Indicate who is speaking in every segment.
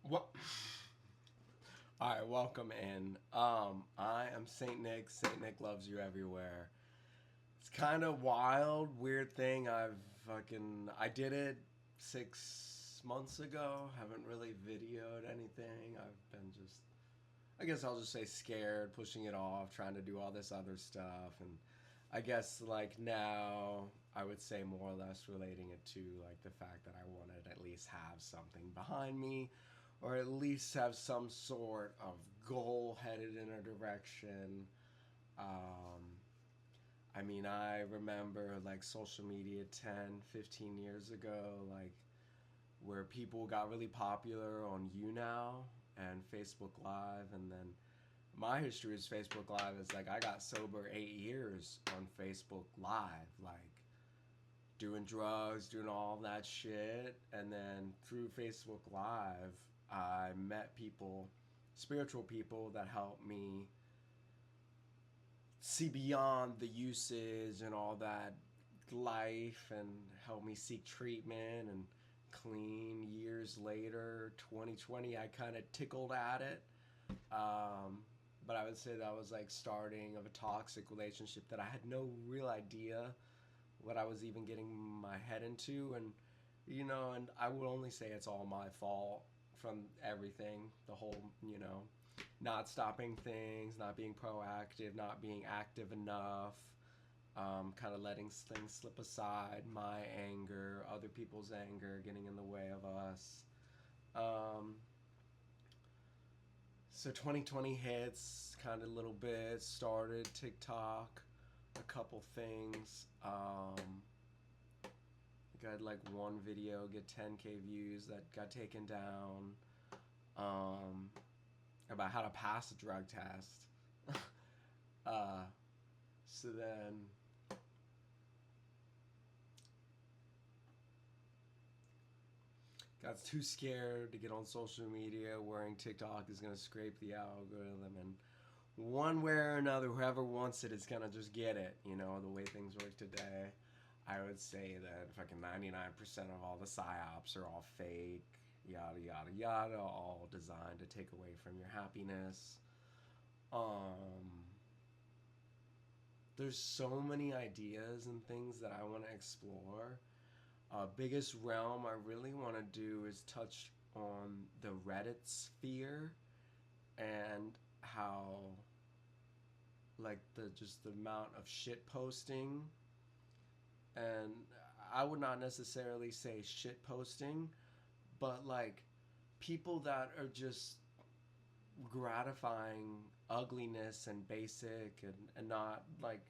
Speaker 1: What? All right, welcome in. I am Saint Nick. Saint Nick loves you everywhere. It's kind of wild, weird thing. I did it 6 months ago. Haven't really videoed anything. I've been just, I guess I'll just say scared, pushing it off, trying to do all this other stuff, and I guess like now I would say more or less relating it to like the fact that I wanted to at least have something behind me or at least have some sort of goal headed in a direction. Um, I mean, I remember like social media 10, 15 years ago, like where people got really popular on YouNow and Facebook Live. And then my history is Facebook Live is like I got sober 8 years on Facebook Live, like doing drugs, doing all that shit. And then through Facebook Live, I met people, spiritual people that helped me see beyond the usage and all that life and help me seek treatment and clean. Years later, 2020, I kind of tickled at it. Um, but I would say that was like starting of a toxic relationship that I had no real idea what I was even getting my head into. And I would only say it's all my fault from everything. The whole, not stopping things, not being proactive, not being active enough, kind of letting things slip aside, my anger, other people's anger getting in the way of us. Um, so 2020 hits, kind of a little bit, started TikTok, a couple things. I had like one video get 10K views that got taken down. Um, about how to pass a drug test. uh, so then got too scared to get on social media, worrying TikTok is going to scrape the algorithm. And one way or another, whoever wants it is going to just get it. The way things work today. I would say that fucking 99% of all the psyops are all fake, yada, yada, yada, all designed to take away from your happiness. Um, there's so many ideas and things that I want to explore. Biggest realm I really want to do is touch on the Reddit sphere and how like the amount of shit posting, and I would not necessarily say shit posting, but like people that are just gratifying ugliness and basic and not like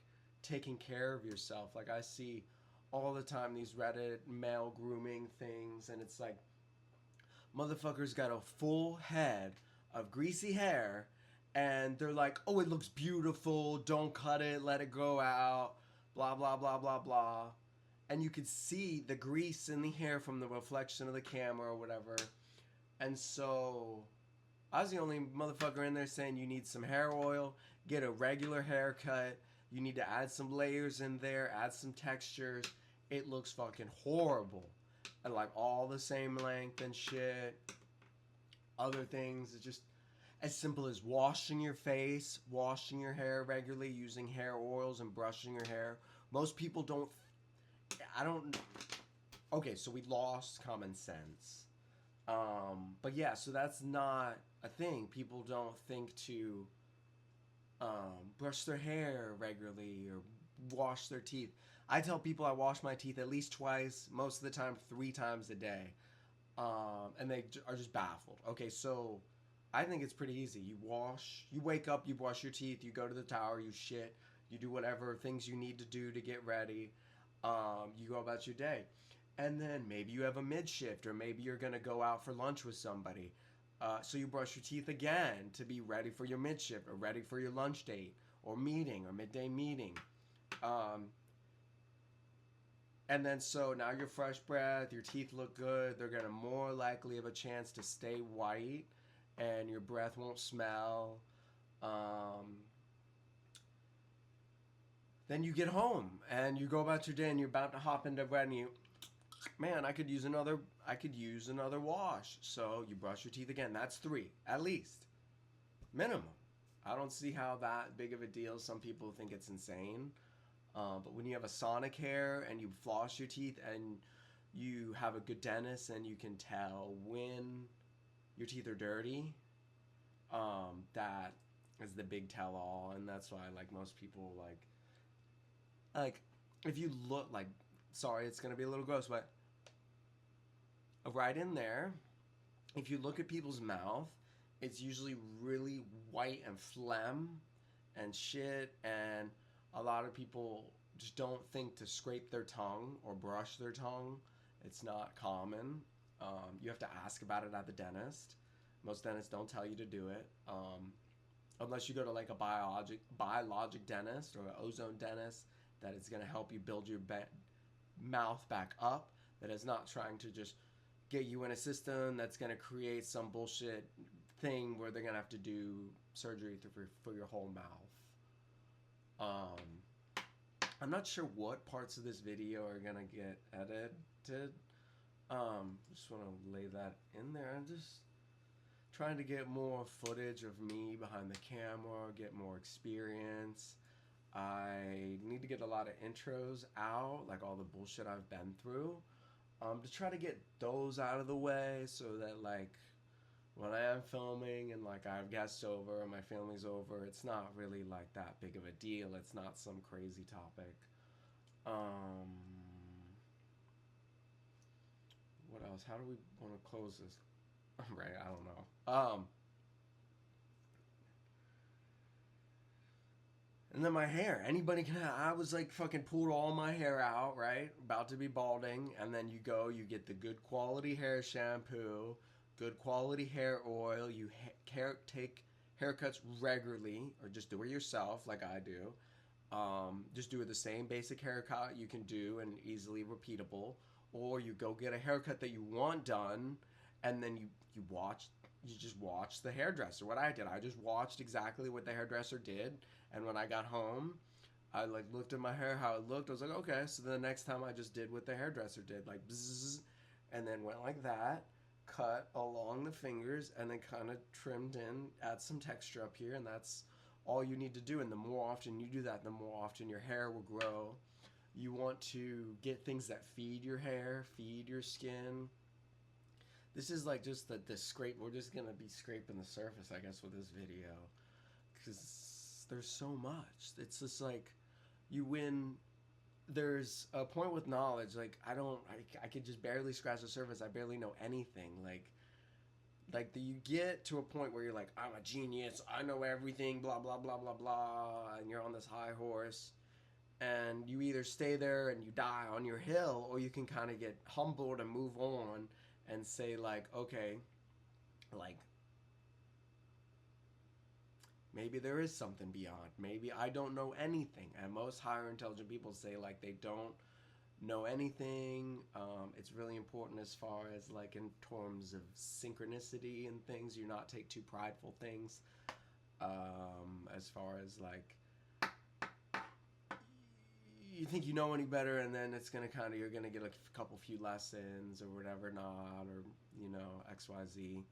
Speaker 1: taking care of yourself. Like I see all the time these Reddit male grooming things, and it's like motherfuckers got a full head of greasy hair and they're like, oh, it looks beautiful, don't cut it, let it grow out, blah blah blah blah blah. And you could see the grease in the hair from the reflection of the camera or whatever. And so I was the only motherfucker in there saying you need some hair oil, get a regular haircut, you need to add some layers in there, add some textures. It looks fucking horrible. And like all the same length and shit. Other things, it's just as simple as washing your face, washing your hair regularly, using hair oils and brushing your hair. Most people don't. I don't. Okay, so we lost common sense. But yeah, so that's not a thing. People don't think to brush their hair regularly or wash their teeth. I tell people I wash my teeth at least twice, most of the time 3 times a day, and they are just baffled. Okay, so I think it's pretty easy. You wake up, you brush your teeth, you go to the tower, you shit, you do whatever things you need to do to get ready. You go about your day. And then maybe you have a mid shift, or maybe you're going to go out for lunch with somebody. So you brush your teeth again to be ready for your mid shift, or ready for your lunch date, or meeting, or midday meeting. Um, and then so now you're fresh breath, your teeth look good, they're going to more likely have a chance to stay white, and your breath won't smell. Um, then you get home and you go about your day and you're about to hop into bed and you, man, I could use I could use another wash. So you brush your teeth again. That's 3 at least, minimum. I don't see how that big of a deal. Some people think it's insane. But when you have a sonic hair and you floss your teeth and you have a good dentist and you can tell when your teeth are dirty, that is the big tell all. And that's why, like, most people, like, if you look, like, sorry, it's going to be a little gross, but right in there, if you look at people's mouth, it's usually really white and phlegm and shit, and a lot of people just don't think to scrape their tongue or brush their tongue. It's not common. You have to ask about it at the dentist. Most dentists don't tell you to do it, unless you go to like a biologic dentist or an ozone dentist that is going to help you build your mouth back up. That is not trying to just get you in a system that's going to create some bullshit thing where they're going to have to do surgery for your whole mouth. I'm not sure what parts of this video are going to get edited. Just want to lay that in there. I'm just trying to get more footage of me behind the camera, get more experience. I need to get a lot of intros out, like all the bullshit I've been through, to try to get those out of the way so that, like, when I am filming and, like, I have guests over and my family's over, it's not really, like, that big of a deal. It's not some crazy topic. What else? How do we want to close this? Right, I don't know. And then my hair. Anybody can I was like fucking pulled all my hair out, right? About to be balding. And then you get the good quality hair shampoo, good quality hair oil. You take haircuts regularly, or just do it yourself like I do. Just do it the same basic haircut you can do and easily repeatable. Or you go get a haircut that you want done, and then you just watch the hairdresser. What I did, I just watched exactly what the hairdresser did, and when I got home, I like looked at my hair, how it looked. I was like, okay, so the next time I just did what the hairdresser did, like bzzz, and then went like that, cut along the fingers, and then kind of trimmed in, add some texture up here, and that's all you need to do. And the more often you do that, the more often your hair will grow. You want to get things that feed your hair, feed your skin. This is like just the scrape. We're just going to be scraping the surface, I guess, with this video. Because there's so much. It's just like you win. There's a point with knowledge. Like, I could just barely scratch the surface. I barely know anything. You get to a point where you're like, I'm a genius. I know everything, blah, blah, blah, blah, blah. And you're on this high horse. And you either stay there and you die on your hill, or you can kind of get humbled and move on and say, like, okay, like, maybe there is something beyond. Maybe I don't know anything. And most higher intelligent people say, like, they don't know anything. It's really important as far as, like, in terms of synchronicity and things. You not take too prideful things. As far as, like, you think you know any better, and then it's you're gonna get a few lessons or whatever, not, or XYZ.